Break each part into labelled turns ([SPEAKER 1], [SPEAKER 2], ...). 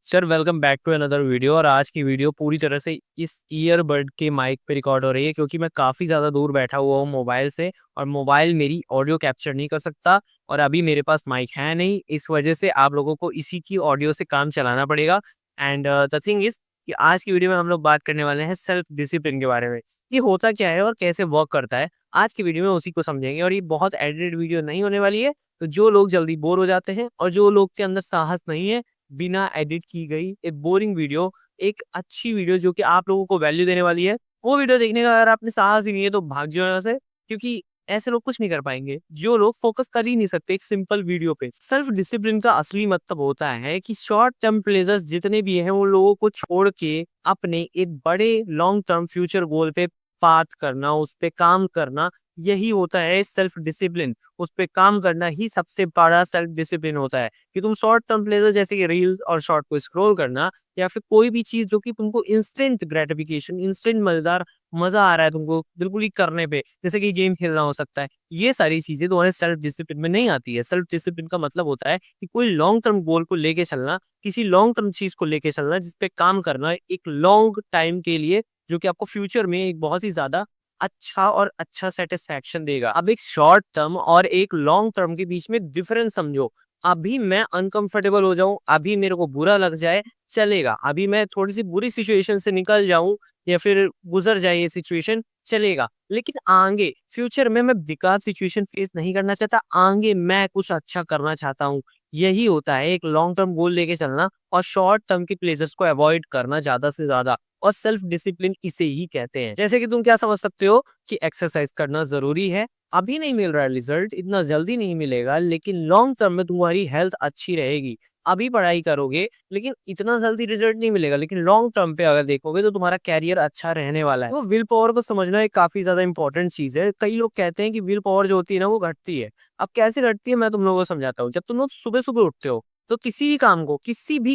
[SPEAKER 1] Sir welcome back to another video. और आज की वीडियो पूरी तरह से इस ईयरबड के माइक पे रिकॉर्ड हो रही है क्योंकि मैं काफ़ी ज़्यादा दूर बैठा हुआ हूँ मोबाइल से, और मोबाइल मेरी ऑडियो कैप्चर नहीं कर सकता। और अभी मेरे पास माइक है नहीं, इस वजह से आप लोगों को इसी की ऑडियो से काम चलाना पड़ेगा। एंड द थिंग इज कि आज की वीडियो में हम लोग बात करने वाले हैं सेल्फ डिसिप्लिन के बारे में। ये होता क्या है और कैसे वर्क करता है, आज की वीडियो में उसी को समझेंगे। और ये बहुत एडिटेड वीडियो नहीं होने वाली है, तो जो लोग जल्दी बोर हो जाते हैं और जो लोग के अंदर साहस नहीं है, बिना एडिट की गई एक बोरिंग वीडियो, एक अच्छी वीडियो जो कि आप लोगों को वैल्यू देने वाली है, वो वीडियो देखने का अगर आपने साहस ही नहीं है तो भाग जाओ यहाँ से। क्योंकि ऐसे लोग कुछ नहीं कर पाएंगे जो लोग फोकस कर ही नहीं सकते एक सिंपल वीडियो पे। सेल्फ डिसिप्लिन का असली मतलब होता है कि शॉर्ट टर्म प्लेजर्स जितने भी हैं, वो लोगों को छोड़ के अपने एक बड़े लॉन्ग टर्म फ्यूचर गोल पे बात करना, उस पे काम करना, यही होता है सेल्फ डिसिप्लिन। उस पे काम करना ही सबसे बड़ा सेल्फ डिसिप्लिन होता है। कि तुम शॉर्ट टर्म प्लेजर जैसे कि रील्स और शॉर्ट को स्क्रॉल करना, या फिर कोई भी चीज जो कि तुमको इंस्टेंट ग्रेटिफिकेशन, इंस्टेंट मजेदार मजा आ रहा है तुमको बिल्कुल ही करने पे, जैसे कि गेम खेलना हो सकता है, ये सारी चीजें तुम्हारे सेल्फ डिसिप्लिन में नहीं आती है। सेल्फ डिसिप्लिन का मतलब होता है कि कोई लॉन्ग टर्म गोल को लेके चलना, किसी लॉन्ग टर्म चीज को लेके चलना, जिसपे काम करना एक लॉन्ग टाइम के लिए, जो कि आपको फ्यूचर में एक बहुत ही ज्यादा अच्छा सेटिस्फैक्शन देगा। अब एक शॉर्ट टर्म और एक लॉन्ग टर्म के बीच में डिफरेंस समझो। अभी मैं अनकंफर्टेबल हो जाऊं, अभी मेरे को बुरा लग जाए, चलेगा। अभी मैं थोड़ी सी बुरी सिचुएशन से निकल जाऊं या फिर गुजर जाए ये सिचुएशन, चलेगा। लेकिन आगे फ्यूचर में मैं बेकार सिचुएशन फेस नहीं करना चाहता, आगे मैं कुछ अच्छा करना चाहता हूँ। यही होता है एक लॉन्ग टर्म गोल लेके चलना और शॉर्ट टर्म के प्लेजर्स को अवॉइड करना ज्यादा से ज्यादा। और सेल्फ डिसिप्लिन इसे ही कहते हैं। जैसे कि तुम क्या समझ सकते हो कि एक्सरसाइज करना जरूरी है, अभी नहीं मिल रहा है रिजल्ट, इतना जल्दी नहीं मिलेगा, लेकिन लॉन्ग टर्म में तुम्हारी हेल्थ अच्छी रहेगी। अभी पढ़ाई करोगे लेकिन इतना जल्दी रिजल्ट नहीं मिलेगा, लेकिन लॉन्ग टर्म पे अगर देखोगे तो तुम्हारा कैरियर अच्छा रहने वाला है। तो विल पावर को समझना एक काफी ज्यादा इंपॉर्टेंट चीज है। कई लोग कहते हैं कि विल पावर जो होती है ना, वो घटती है। अब कैसे घटती है मैं तुम लोगों को समझाता हूँ। जब तुम लोग सुबह सुबह उठते हो, तो किसी भी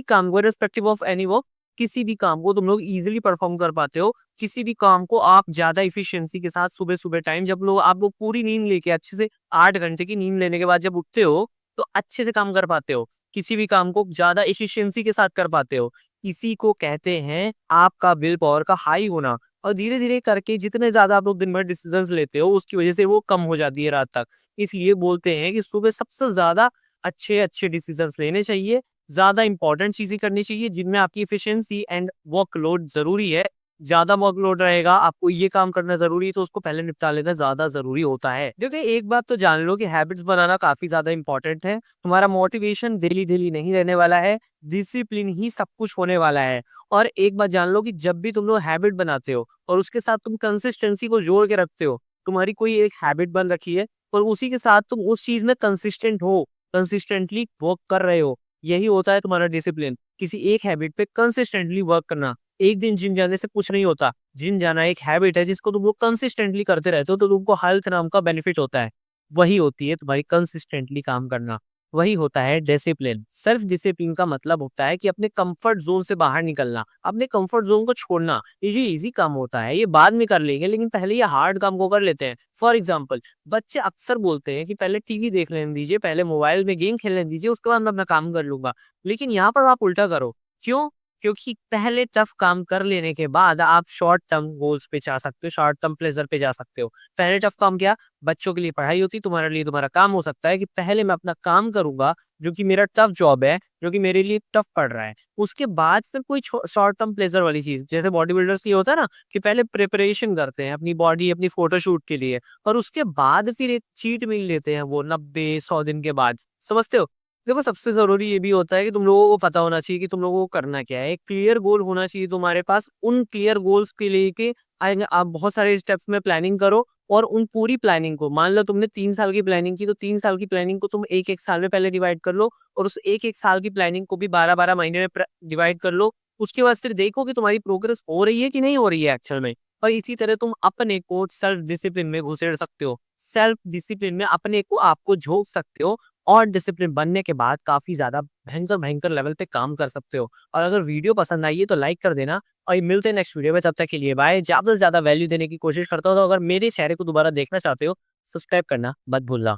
[SPEAKER 1] काम को रिस्पेक्टिव ऑफ एनी वर्क, किसी भी काम को तुम लोग इजीली परफॉर्म कर पाते हो। किसी भी काम को आप ज्यादा इफिशियंसी के साथ सुबह सुबह टाइम, जब लोग आप लोग पूरी नींद लेके अच्छे से 8 घंटे की नींद लेने के बाद जब उठते हो, तो अच्छे से काम कर पाते हो। किसी भी काम को ज्यादा इफिशियंसी के साथ कर पाते हो। इसी को कहते हैं आपका विल पावर का हाई होना। और धीरे धीरे करके जितने ज्यादा आप लोग दिन भर डिसीजंस लेते हो, उसकी वजह से वो कम हो जाती है रात तक। इसलिए बोलते हैं कि सुबह सबसे ज्यादा अच्छे अच्छे डिसीजंस लेने चाहिए, ज़्यादा इंपॉर्टेंट चीज़ें करनी चाहिए जिनमें आपकी एफिशिएंसी एंड वर्कलोड ज़रूरी है। ज़्यादा वर्कलोड रहेगा, आपको ये काम करना ज़रूरी है, तो उसको पहले निपटा लेना ज़्यादा ज़रूरी होता है। क्योंकि एक बात तो जान लो कि हैबिट्स बनाना काफ़ी ज़्यादा इंपॉर्टेंट है। तुम्हारा मोटिवेशन डेली-डेली नहीं रहने वाला है, डिसिप्लिन ही सब कुछ होने वाला है। और एक बात जान लो कि जब भी तुम लोग हैबिट बनाते हो और उसके साथ तुम कंसिस्टेंसी को जोड़ के रखते हो, तुम्हारी कोई एक हैबिट बन रखी है और उसी के साथ तुम उस चीज़ में कंसिस्टेंट हो, कंसिस्टेंटली वर्क कर रहे हो, यही होता है तुम्हारा डिसिप्लिन। किसी एक हैबिट पे कंसिस्टेंटली वर्क करना। एक दिन जिम जाने से कुछ नहीं होता। जिम जाना एक हैबिट है जिसको तुम लोग कंसिस्टेंटली करते रहते हो, तो तुमको हेल्थ नाम का बेनिफिट होता है। वही होती है तुम्हारी कंसिस्टेंटली काम करना। वही होता है डिसिप्लिन। सेल्फ डिसिप्लिन का मतलब होता है कि अपने कंफर्ट जोन से बाहर निकलना, अपने कंफर्ट जोन को छोड़ना। ये इजी काम होता है, ये बाद में कर लेंगे, लेकिन पहले ये हार्ड काम को कर लेते हैं। फॉर एग्जाम्पल, बच्चे अक्सर बोलते हैं कि पहले टीवी देख लेने दीजिए, पहले मोबाइल में गेम खेलने दीजिए, उसके बाद मैं अपना काम कर लूंगा। लेकिन यहाँ पर आप उल्टा करो। क्यों? क्योंकि पहले टफ काम कर लेने के बाद आप शॉर्ट टर्म गोल्स पे जा सकते हो, शॉर्ट टर्म प्लेजर पे जा सकते हो। पहले टफ काम क्या? बच्चों के लिए पढ़ाई होती, तुम्हारे लिए तुम्हारा काम हो सकता है कि पहले मैं अपना काम करूंगा, जो कि मेरा टफ जॉब है, जो कि मेरे लिए टफ पड़ रहा है। उसके बाद फिर कोई शॉर्ट टर्म प्लेजर वाली चीज, जैसे बॉडी बिल्डर्स के लिए होता है ना, कि पहले प्रिपरेशन करते हैं अपनी बॉडी, अपनी फोटोशूट के लिए, और उसके बाद फिर एक चीट मील लेते हैं वो 90-100 दिन के बाद। समझते हो? देखो, सबसे जरूरी ये भी होता है कि तुम लोगों को पता होना चाहिए कि तुम लोगों को करना क्या है। एक क्लियर गोल होना चाहिए तुम्हारे पास। उन क्लियर गोल्स के लेके आप बहुत सारे स्टेप्स में प्लानिंग करो, और उन पूरी प्लानिंग को, मान लो तुमने 3 साल की प्लानिंग की, तो 3 साल की प्लानिंग को तुम एक एक साल में पहले डिवाइड कर लो, और उस एक एक साल की प्लानिंग को भी 12-12 महीने में डिवाइड कर लो। उसके बाद फिर देखो कि तुम्हारी प्रोग्रेस हो रही है कि नहीं हो रही है एक्चुअल में। और इसी तरह तुम अपने को सेल्फ डिसिप्लिन में घुसेड़ सकते हो, सेल्फ डिसिप्लिन में अपने को आपको झोंक सकते हो, और डिसिप्लिन बनने के बाद काफी ज्यादा भयंकर भयंकर लेवल पे काम कर सकते हो। और अगर वीडियो पसंद आई है तो लाइक कर देना, और मिलते हैं नेक्स्ट वीडियो में। तब तक के लिए बाय। ज्यादा से ज्यादा वैल्यू देने की कोशिश करता हूँ, तो अगर मेरे चेहरे को दोबारा देखना चाहते हो, सब्सक्राइब करना मत भूलना।